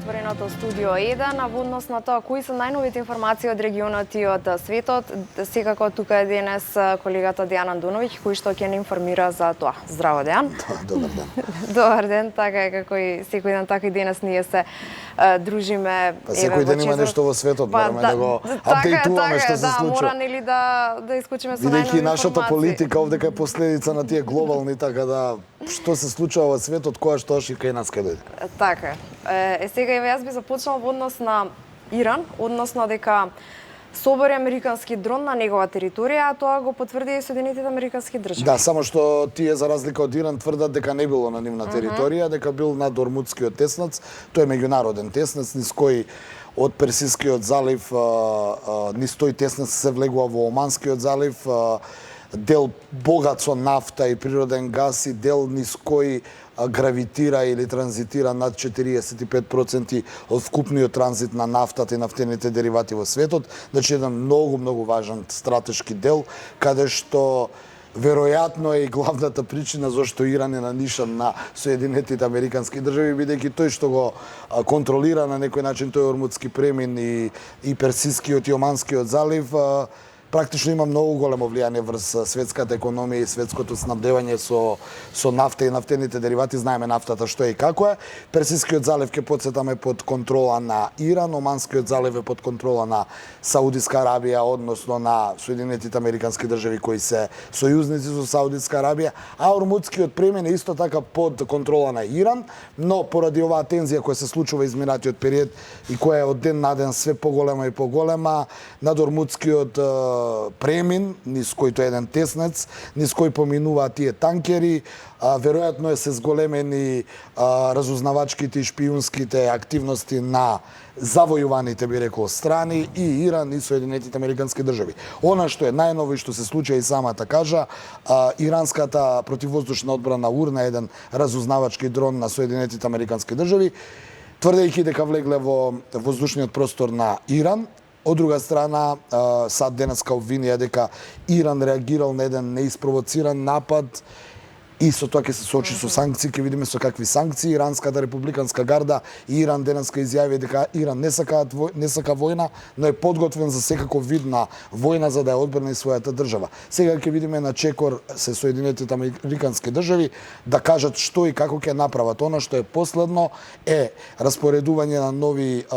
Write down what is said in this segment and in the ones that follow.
отвореното студио 1, а во однос на тоа кои се најновите информации од регионот и од светот, секако тука е денес колегата Дејан Андоновиќ кој што ќе ни информира за тоа. Здраво, Дејан. Добар ден. Добар ден, така е како и секој ден, така и денес ние се дружиме. Секој ден има нешто во светот, бараме да го апдейтуваме што се случува. Да, мора нели да исклучиме со најнови информации. Бидејќи нашата политика овдека е последица на тие глобални, така да што се случува во светот, која што и кај нас каде дојде. Така е. Сега еве јас би започнала во однос на Иран, односно дека собори американски дрон на негова територија, а тоа го потврди и Соединетите американски држави. Да, само што тие за разлика од Иран тврдат дека не било на нивна територија, дека бил над Ормудскиот теснац. Тој е меѓународен теснац низ кој од Персискиот залив низ тој теснац се влегува во Оманскиот залив, дел богат со нафта и природен газ и дел низ кој гравитира или транзитира над 45% од вкупниот транзит на нафтата и нафтените деривати во светот. Значи еден многу важен стратешки дел, каде што веројатно е и главната причина зашто Иран е на нишан на Соединетите американски држави, бидејќи тој што го контролира на некој начин тој Ормудски премин и Персискиот и Оманскиот залив, практично има многу големо влијание врз светската економија и светското снабдевање со нафта и нафтените деривати. Знаеме нафтата што е и како е. Персискиот залив ќе потсетаме под контрола на Иран, Оманскиот залив е под контрола на Саудиска Арабија, односно на Соединетите американски држави кои се сојузници со Саудиска Арабија, а Ормудскиот премин е исто така под контрола на Иран, но поради оваа тензија која се случува изминатиот период и која е од ден на ден све поголема и поголема, над Ормудскиот премин, низ кој тој еден теснец, низ кој поминуваат тие танкери, веројатно е се зголемени разузнавачките и шпиунските активности на завојуваните, би рекол, страни и Иран и Соединетите американски држави. Она што е најново и што се случи и самата кажа, иранската противвоздушна одбрана УРНА, еден разузнавачки дрон на Соединетите американски држави, тврдејќи дека влегле во воздушниот простор на Иран. Од друга страна, САД денеска обвинија дека Иран реагирал на еден неиспровоциран напад и со тоа ќе се соочи со санкции, ќе видиме со какви санкции. Иранската републиканска гарда и Иран денеска изјави дека Иран не сака војна, но е подготвен за секаков вид на војна за да ја одбрани својата држава. Сега ќе видиме на чекор се Соединетите американски држави да кажат што и како ќе направат. Она што е последно е распоредување на нови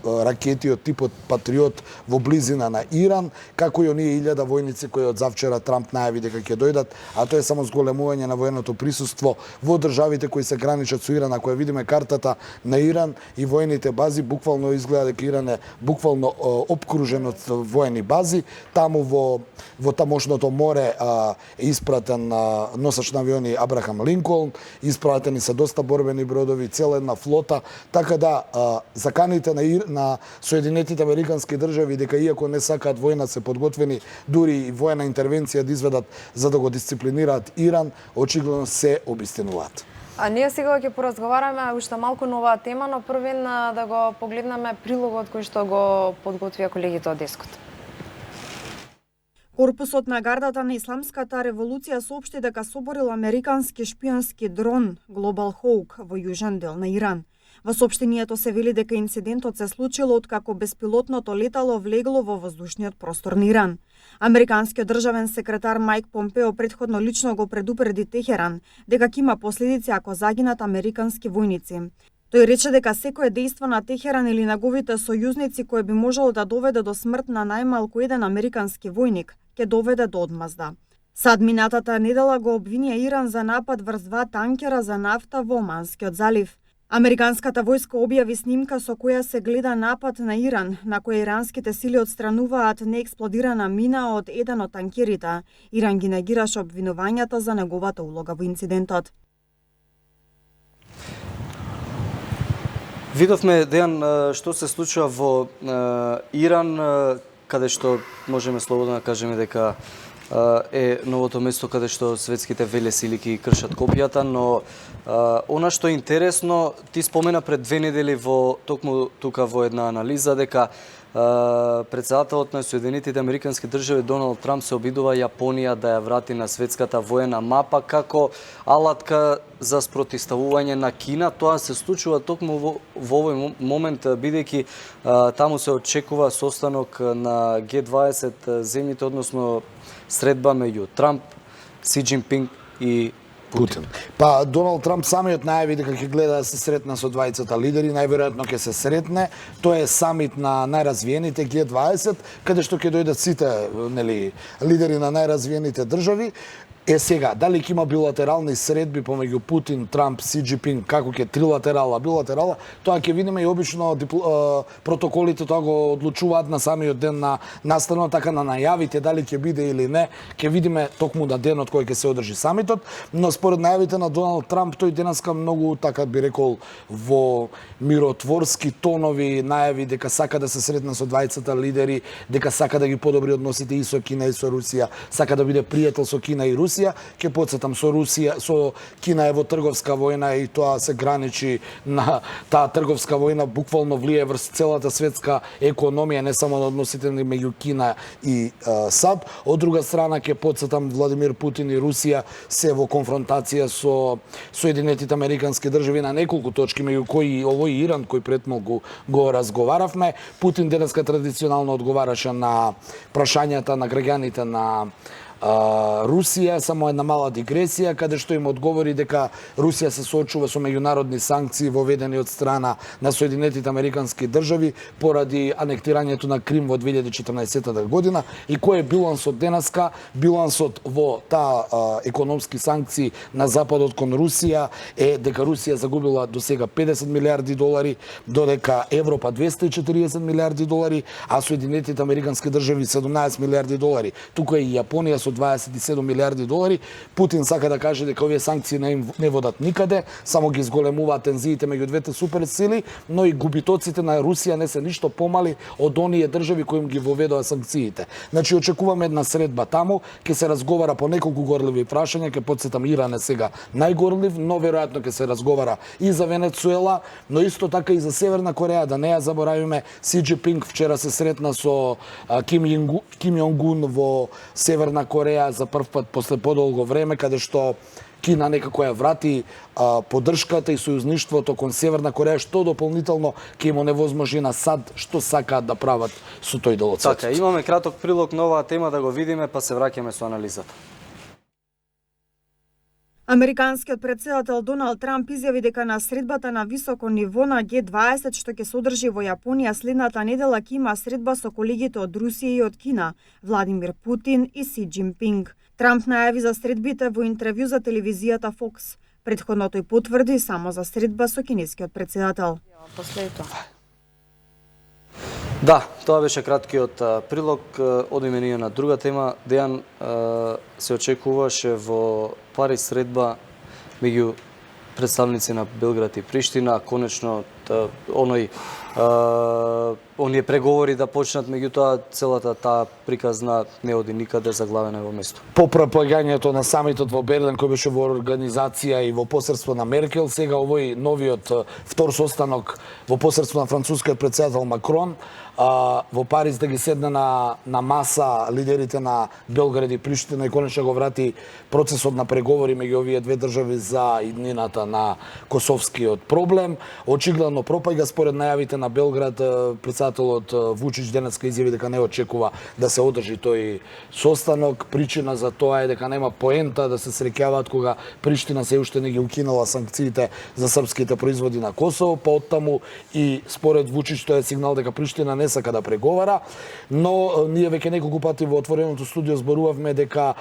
ракети од типот Патриот во близина на Иран, како и оние 1000 војници кои од завчера Трамп најави дека ќе дојдат, а тоа е само зголемување на военото присуство во државите кои се граничат со Иран. Ако ја видиме картата на Иран и воените бази, буквално изгледа дека Иран е буквално опкружен од воени бази. Таму во тамошното море е испратен носач на авиони Абрахам Линколн, испратени се доста борбени бродови, цела една флота, така да заканите на Соединетите американски држави дека иако не сакаат војна се подготвени дури и воена интервенција да изведат за да го дисциплинираат Иран, очигледно се обистинуваат. А ние сега ќе поразговараме уште малку на оваа тема, но првен да го погледнеме прилогот кој што го подготвија колегите од Дескот. Корпусот на гардата на Исламската револуција соопшти дека соборил американски шпионски дрон Global Hawk во јужен дел на Иран. Во соопштението се вели дека инцидентот се случило откако беспилотното летало влегло во воздушниот простор на Иран. Американскиот државен секретар Мајк Помпео претходно лично го предупреди Техеран дека ќе има последици ако загинат американски војници. Тој рече дека секое дејство на Техеран или неговите сојузници кое би можело да доведе до смрт на најмалку еден американски војник, ќе доведе до одмазда. САД минатата недела го обвинија Иран за напад врз 2 танкера за нафта во Оманскиот залив. Американската војска објави снимка со која се гледа напад на Иран, на која иранските сили отстрануваат неексплодирана мина од еден од танкерите. Иран ги негираше обвинувањата за неговата улога во инцидентот. Видовме, Дејан, што се случува во Иран, каде што можеме слободно да кажеме дека е новото место каде што светските велесили ги кршат копијата, но она што е интересно, ти спомена пред 2 недели во токму тука во една анализа дека председателот на Соединетите Американски држави Доналд Трамп се обидува Јапонија да ја врати на светската воена мапа како алатка за спротивставување на Кина. Тоа се случува токму во овој момент, бидејќи таму се очекува состанок на Г20 земјите, односно средба меѓу Трамп, Си Џинпинг и Путин. Па Доналд Трамп самиот најави дека ќе гледа да се сретна со двајцата лидери, најверојатно ќе се сретне. Тоа е самит на најразвиените Г20, каде што ќе дојдат сите, нели, лидери на најразвиените држави. Сега, дали ќе има билатерални средби помеѓу Путин, Трамп, Си Џинпинг, како ќе трилатерала, билатерала, тоа ќе видиме и обично протоколите тоа го одлучуваат на самиот ден на настанот, така на најавите дали ќе биде или не, ќе видиме токму на денот кој ќе се одржи самитот, но според најавите на Доналд Трамп тој денеска многу, така би рекол, во миротворски тонови најави дека сака да се сретне со двајцата лидери, дека сака да ги подобри односите и со Кина и со Русија, сака да биде пријател со Кина и Русија. Ќе потсетам, со Русија, со Кина е во трговска војна и тоа се граничи на таа трговска војна, буквално влие врз целата светска економија, не само на односите меѓу Кина и САД. Од друга страна ќе потсетам, Владимир Путин и Русија се во конфронтација со Соединетите Американски држави на неколку точки, меѓу кои овој Иран кој претмалку го разговаравме. Путин денеска традиционално одговараше на прашањата на граѓаните на Русија, само една мала дигресија, каде што им одговори дека Русија се соочува со меѓународни санкции воведени од страна на Соединетите Американски држави поради анектирањето на Крим во 2014 година и кој е билансот денеска? Билансот во таа економски санкции на Западот кон Русија е дека Русија загубила до сега 50 милиарди долари, додека Европа 240 милиарди долари, а Соединетите Американски држави 17 милиарди долари. Тука и Јапонија со 27 милиарди долари. Путин сака да каже дека овие санкции не водат никаде, само ги зголемуваат тензиите меѓу двете суперсили, но и губитоците на Русија не се ништо помали од оние држави кои им ги воведоа санкциите. Значи очекуваме една средба таму, ќе се разговара по неколку горливи прашања, ќе потсетам Иран е сега најгорлив, но веројатно ќе се разговара и за Венецуела, но исто така и за Северна Кореја, да не ја заборавиме. Си Џинпинг вчера се сретна со Ким Јонг Ун во Северна Кореја за прв пат после подолго време, каде што Кина некако ја врати поддршката и сојузништвото кон Северна Кореја, што дополнително ќе им оневозможи на САД што сакаат да прават со тој дел од светот. Така, имаме краток прилог на оваа тема да го видиме, па се враќаме со анализата. Американскиот председател Доналд Трамп изјави дека на средбата на високо ниво на Г20 што ќе се одржи во Јапонија следната недела ќе има средба со колегите од Русија и од Кина, Владимир Путин и Си Џинпинг. Трамп најави за средбите во интервју за телевизијата Fox. Претходно тој потврди само за средба со кинескиот председател. После тоа. Да, тоа беше краткиот прилог. Одиме ние на друга тема. Дејан, се очекуваше во Париз средба меѓу представници на Белград и Приштина, конечно оние преговори да почнат, меѓутоа целата таа приказна не оди никаде, заглавена во место. По пропагањето на самитот во Берлин, кој беше во организација и во посредство на Меркел, сега овој новиот втор состанок во посредство на францускиот председател Макрон, во Париз да ги седне на маса лидерите на Белград и Приштина и конечно го врати процесот на преговори меѓу овие две држави за иднината на косовскиот проблем. Очигледно пропаѓа според најавите на Белград. Председателот Вучич денеска изјави дека не очекува да се одржи тој состанок. Причина за тоа е дека нема поента да се среќаваат кога Приштина се уште не ги укинала санкциите за српските производи на Косово, па оттаму и според Вучич тоа е сигнал дека Приштина не сака да преговара, но ние веќе неколку пати во отвореното студио зборувавме дека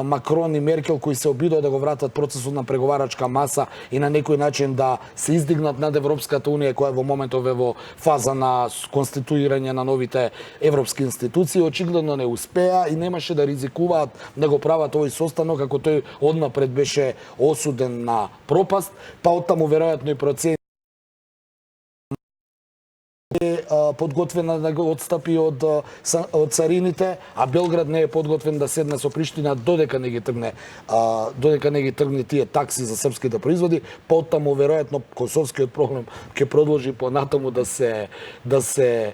Макрон и Меркел кои се обидоа да го вратат процесот на преговарачка маса и на некој начин да се издигнат над Европската унија која во моментов е во фаза на конституирање на новите европски институции, очигледно не успеа и немаше да ризикуваат да го прават овој состанок ако тој однапред беше осуден на пропаст, па оттаму веројатно и процес подготвена да го отстапи од царините, а Белград не е подготвен да седне со Приштина додека не ги тргне тие такси за српските производи. Потаму веројатно косовскиот проблем ќе продолжи понатаму да се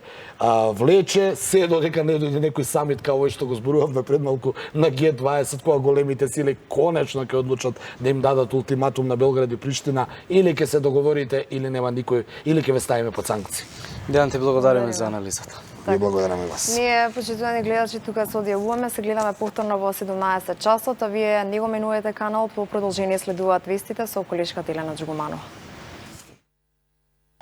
влече, се додека не дојде некој самит као овој што го зборувавме пред малку на Г20, кога големите сили конечно ќе одлучат да им дадат ултиматум на Белград и Приштина, или ќе се договорите или нема никој, или ќе ве ставиме под санкции. Дејан, ти благодариме за анализата. Ви благодараме вас. Ние, почитувани гледачи, тука се одјавуваме, се гледаме повторно во 17 часот, а вие не го менувате канал, по продолжение следуваат вестите со колешката Елена Джугуманова.